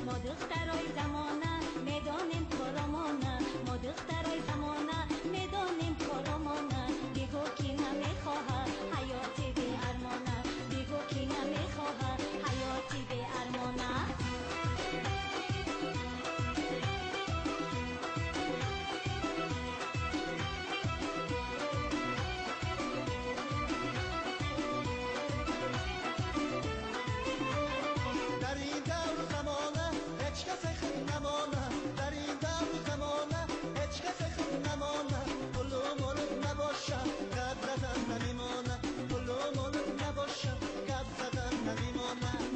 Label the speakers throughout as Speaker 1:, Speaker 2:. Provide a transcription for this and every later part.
Speaker 1: ما دخترای زمانه میدانیم کارمانه ما دخترای زمانه میدانیم کارمانه بگو کی نمیخواه حیاتی بی ارمانه بگو کی نمیخواه حیاتی بی ارمانه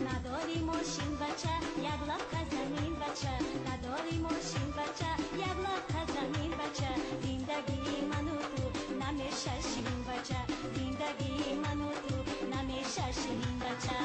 Speaker 1: نداری ماشین بچه یک لبخه زمین بچه نداری ماشین بچه یک لبخه زمین بچه زندگی من و تو نمیشه شیرین بچه زندگی من و تو نمیشه شیرین بچه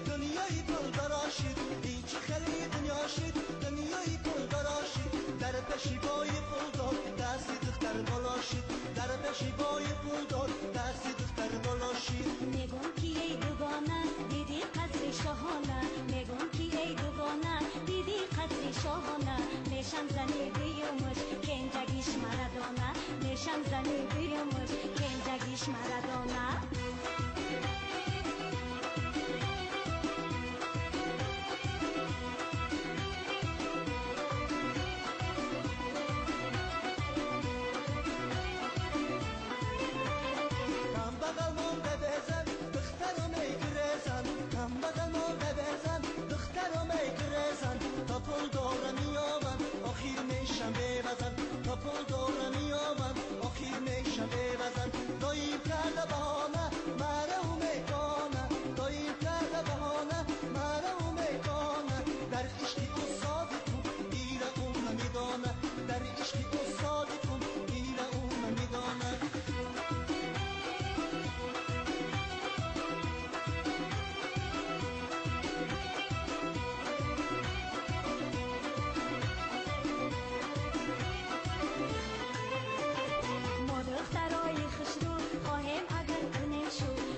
Speaker 2: دنیای گل براشید این چه خیلی دنیا شید دنیای گل براشید در پشیبای پول داد دستی دختر بالاشید در پشیبای پول داد دستی دختر بالاشید
Speaker 1: میگم کی ای دوگانه دیدی قدر شاهانه میگم کی ای دوگانه دیدی قدر شاهانه میشم زنی بیومش کنجگیش مردانه میشم زنی بیومش کنجگیش مردانه
Speaker 2: تا پول داره میامن آخیر میشم ببزن تا پول داره میامن آخیر میشم ببزن داییم کرده بهانه مرا میکنه داییم کرده بهانه مرا میکنه در عشقی او صادقم ایره اون نمیدانه در عشقی او صادقم ایره اون نمیدانه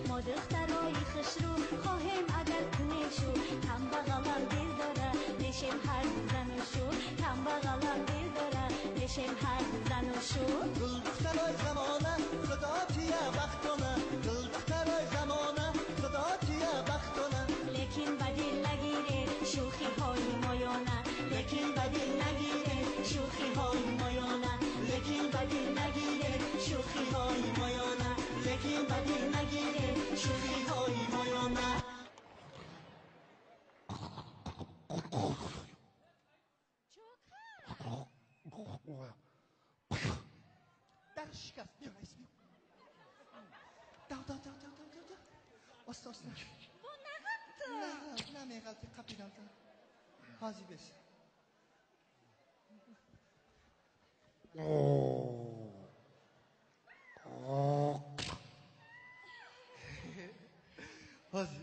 Speaker 1: ما دخترای خسرو خواهیم اگر کنه شو کم بغلم دل داره نشیم هر زن و شو کم بغلم دل داره نشیم هر زن و شو
Speaker 2: گل دخترای زمانه خدا تیه بختانه گل دخترای زمانه خدا تیه بختانه
Speaker 1: لیکن بدل نگیره شوخی های مایانه
Speaker 2: لیکن بدل نگیره شوخی های مایانه لیکن بدل نگیره شوخی های مایانه لیکن بدل نگیره شوخی های مایانه در شکست بیا رئیس بیا دا استاس نه
Speaker 1: با نغلطه
Speaker 2: نه میغلطه قبیدالته حاضی بس حاضی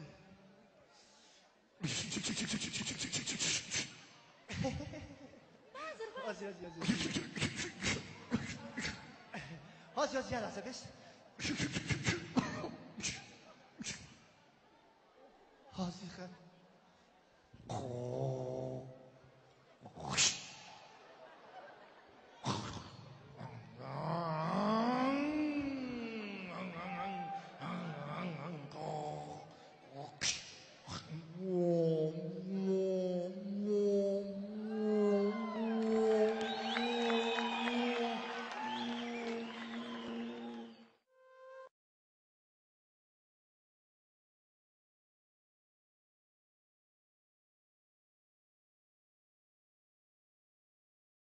Speaker 2: حاضی یه لحظه بس حاضی خیلی